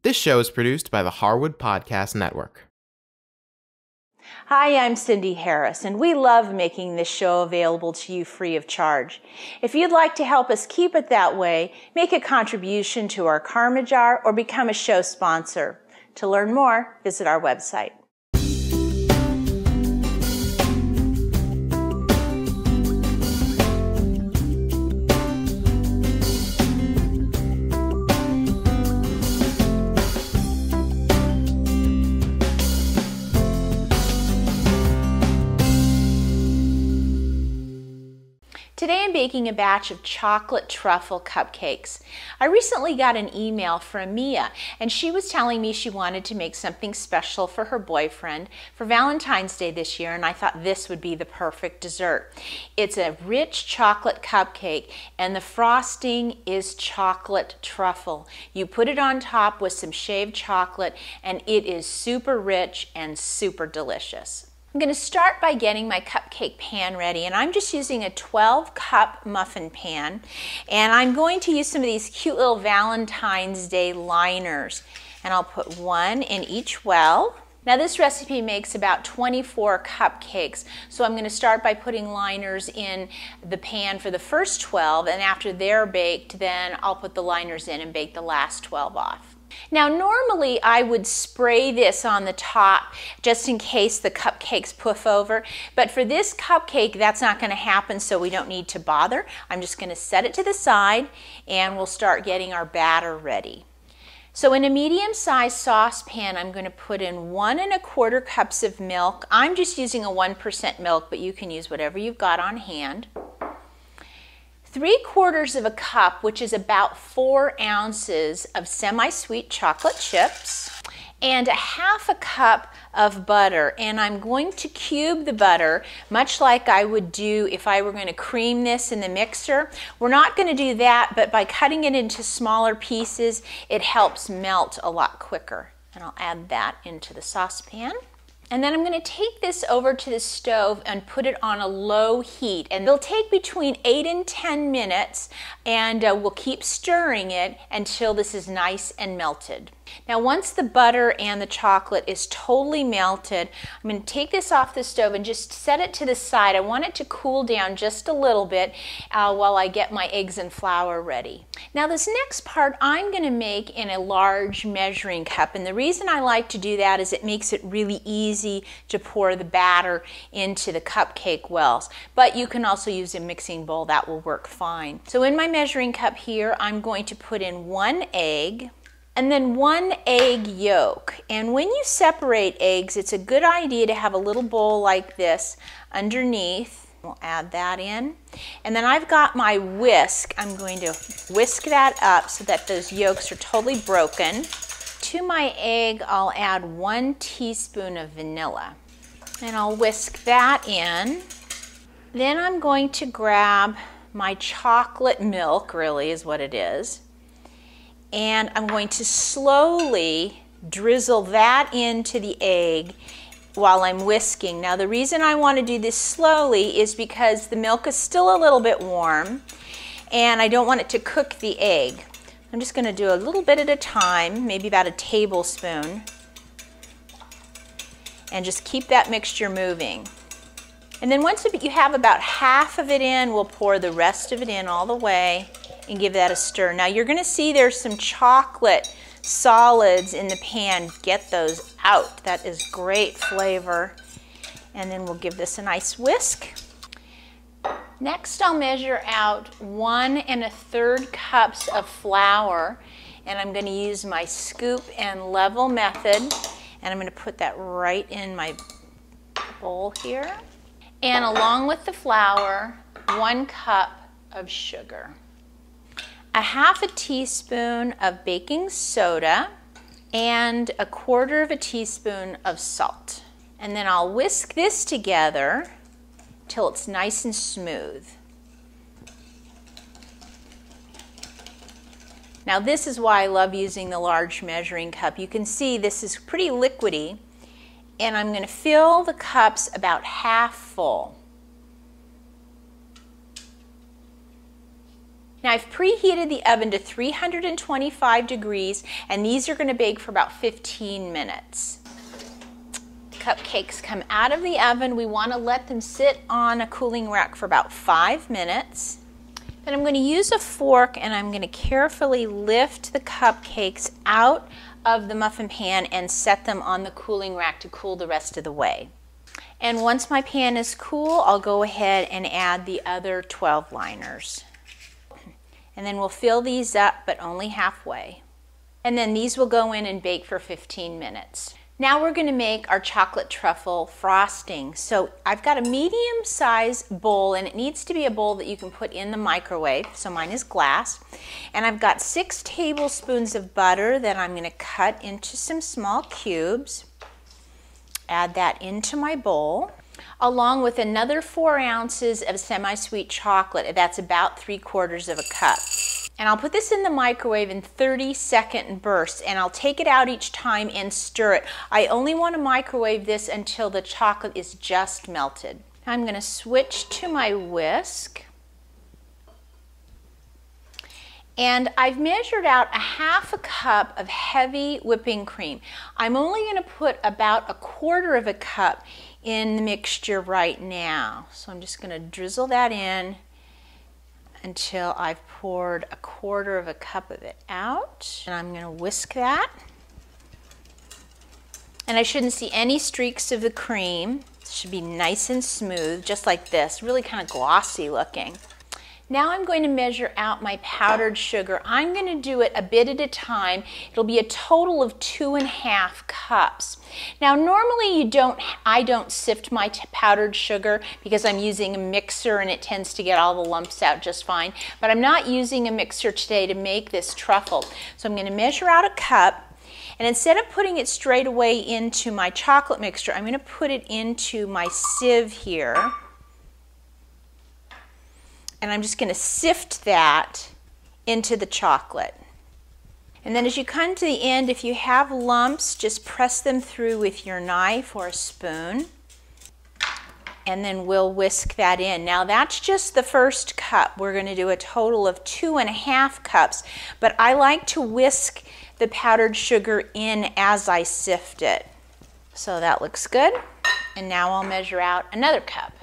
This show is produced by the Harwood Podcast Network. Hi, I'm Cindy Harris, and we love making this show available to you free of charge. If you'd like to help us keep it that way, make a contribution to our Karma Jar or become a show sponsor. To learn more, visit our website. Today I'm baking a batch of chocolate truffle cupcakes. I recently got an email from Mia, and she was telling me she wanted to make something special for her boyfriend for Valentine's Day this year, and I thought this would be the perfect dessert. It's a rich chocolate cupcake, and the frosting is chocolate truffle. You put it on top with some shaved chocolate, and it is super rich and super delicious. I'm going to start by getting my cupcake pan ready, and I'm just using a 12-cup muffin pan, and I'm going to use some of these cute little Valentine's Day liners, and I'll put one in each well. Now this recipe makes about 24 cupcakes, so I'm going to start by putting liners in the pan for the first 12, and after they're baked, then I'll put the liners in and bake the last 12 off. Now normally I would spray this on the top just in case the cupcakes poof over, but for this cupcake that's not going to happen, so we don't need to bother. I'm just going to set it to the side and we'll start getting our batter ready. So in a medium-sized saucepan I'm going to put in 1 1/4 cups of milk. I'm just using a 1% milk, but you can use whatever you've got on hand. 3/4 cup, which is about 4 ounces of semi-sweet chocolate chips, and 1/2 cup of butter. And I'm going to cube the butter, much like I would do if I were going to cream this in the mixer. We're not going to do that, but by cutting it into smaller pieces, it helps melt a lot quicker. And I'll add that into the saucepan. And then I'm going to take this over to the stove and put it on a low heat. And it'll take between 8 and 10 minutes, and we'll keep stirring it until this is nice and melted. Now once the butter and the chocolate is totally melted, I'm going to take this off the stove and just set it to the side. I want it to cool down just a little bit while I get my eggs and flour ready. Now this next part I'm going to make in a large measuring cup, and the reason I like to do that is it makes it really easy to pour the batter into the cupcake wells. But you can also use a mixing bowl, that will work fine. So in my measuring cup here I'm going to put in 1 egg, and then 1 egg yolk. And when you separate eggs, it's a good idea to have a little bowl like this underneath. We'll add that in. And then I've got my whisk. I'm going to whisk that up so that those yolks are totally broken. To my egg, I'll add 1 teaspoon of vanilla. And I'll whisk that in. Then I'm going to grab my chocolate milk, really is what it is. And I'm going to slowly drizzle that into the egg while I'm whisking. Now the reason I want to do this slowly is because the milk is still a little bit warm and I don't want it to cook the egg. I'm just going to do a little bit at a time, maybe about a tablespoon, and just keep that mixture moving. And then once you have about half of it in, we'll pour the rest of it in all the way and give that a stir. Now you're going to see there's some chocolate solids in the pan. Get those out. That is great flavor. And then we'll give this a nice whisk. Next I'll measure out 1 1/3 cups of flour, and I'm going to use my scoop and level method, and I'm going to put that right in my bowl here. And along with the flour, 1 cup of sugar, 1/2 teaspoon of baking soda, and 1/4 teaspoon of salt. And then I'll whisk this together till it's nice and smooth. Now this is why I love using the large measuring cup. You can see this is pretty liquidy, and I'm going to fill the cups about half full. Now I've preheated the oven to 325 degrees, and these are going to bake for about 15 minutes. Cupcakes come out of the oven. We want to let them sit on a cooling rack for about 5 minutes. Then I'm going to use a fork and I'm going to carefully lift the cupcakes out of the muffin pan and set them on the cooling rack to cool the rest of the way. And once my pan is cool, I'll go ahead and add the other 12 liners. And then we'll fill these up, but only halfway. And then these will go in and bake for 15 minutes. Now we're going to make our chocolate truffle frosting. So I've got a medium-sized bowl, and it needs to be a bowl that you can put in the microwave. So mine is glass. And I've got 6 tablespoons of butter that I'm going to cut into some small cubes. Add that into my bowl, along with another 4 ounces of semi-sweet chocolate. That's about 3/4 of a cup. And I'll put this in the microwave in 30-second bursts, and I'll take it out each time and stir it. I only want to microwave this until the chocolate is just melted. I'm going to switch to my whisk. And I've measured out 1/2 cup of heavy whipping cream. I'm only going to put about 1/4 of a cup in the mixture right now. So I'm just going to drizzle that in until I've poured 1/4 of a cup of it out. And I'm going to whisk that. And I shouldn't see any streaks of the cream. It should be nice and smooth, just like this, really kind of glossy looking. Now I'm going to measure out my powdered sugar. I'm going to do it a bit at a time. It'll be a total of 2½ cups. Now normally I don't sift my powdered sugar because I'm using a mixer and it tends to get all the lumps out just fine. But I'm not using a mixer today to make this truffle. So I'm going to measure out 1 cup. And instead of putting it straight away into my chocolate mixture, I'm going to put it into my sieve here. And I'm just going to sift that into the chocolate. And then as you come to the end, if you have lumps, just press them through with your knife or a spoon. And then we'll whisk that in. Now that's just the 1st cup. We're going to do a total of 2½ cups. But I like to whisk the powdered sugar in as I sift it. So that looks good. And now I'll measure out another cup.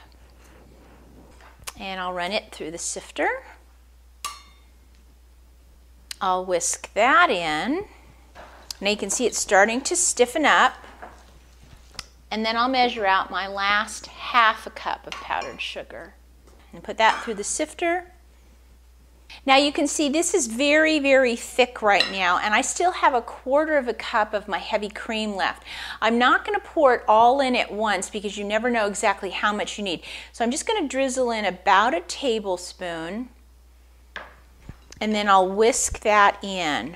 And I'll run it through the sifter. I'll whisk that in. Now you can see it's starting to stiffen up. And then I'll measure out my last 1/2 cup of powdered sugar. And put that through the sifter. Now you can see this is very, very thick right now, and I still have 1/4 of a cup of my heavy cream left. I'm not going to pour it all in at once because you never know exactly how much you need. So I'm just going to drizzle in about 1 tablespoon, and then I'll whisk that in.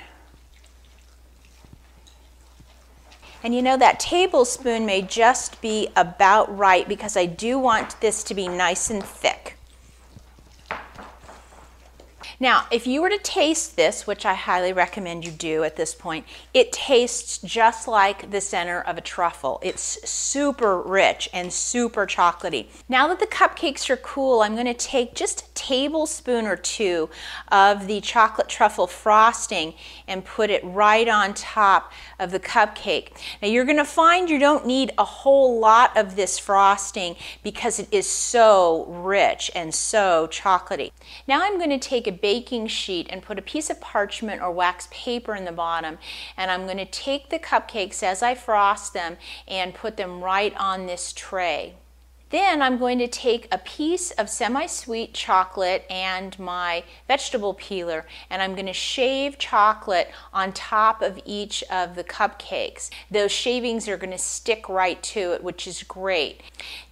And you know, that tablespoon may just be about right because I do want this to be nice and thick. Now, if you were to taste this, which I highly recommend you do at this point, it tastes just like the center of a truffle. It's super rich and super chocolatey. Now that the cupcakes are cool, I'm going to take just a tablespoon or 2 of the chocolate truffle frosting and put it right on top of the cupcake. Now you're going to find you don't need a whole lot of this frosting because it is so rich and so chocolatey. Now I'm going to take a baking sheet and put a piece of parchment or wax paper in the bottom, and I'm going to take the cupcakes as I frost them and put them right on this tray. Then I'm going to take a piece of semi-sweet chocolate and my vegetable peeler, and I'm going to shave chocolate on top of each of the cupcakes. Those shavings are going to stick right to it, which is great.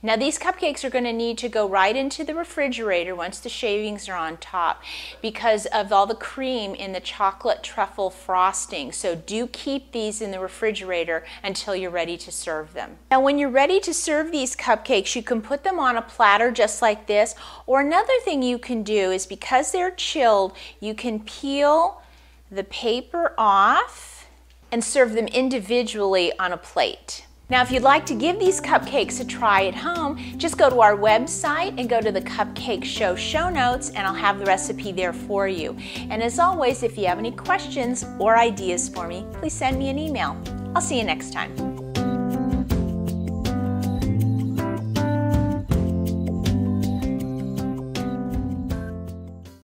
Now these cupcakes are going to need to go right into the refrigerator once the shavings are on top because of all the cream in the chocolate truffle frosting. So do keep these in the refrigerator until you're ready to serve them. Now when you're ready to serve these cupcakes, you can put them on a platter just like this, or another thing you can do is, because they're chilled, you can peel the paper off and serve them individually on a plate. Now, if you'd like to give these cupcakes a try at home, just go to our website and go to the Cupcake show notes, and I'll have the recipe there for you. And as always, if you have any questions or ideas for me, please send me an email. I'll see you next time.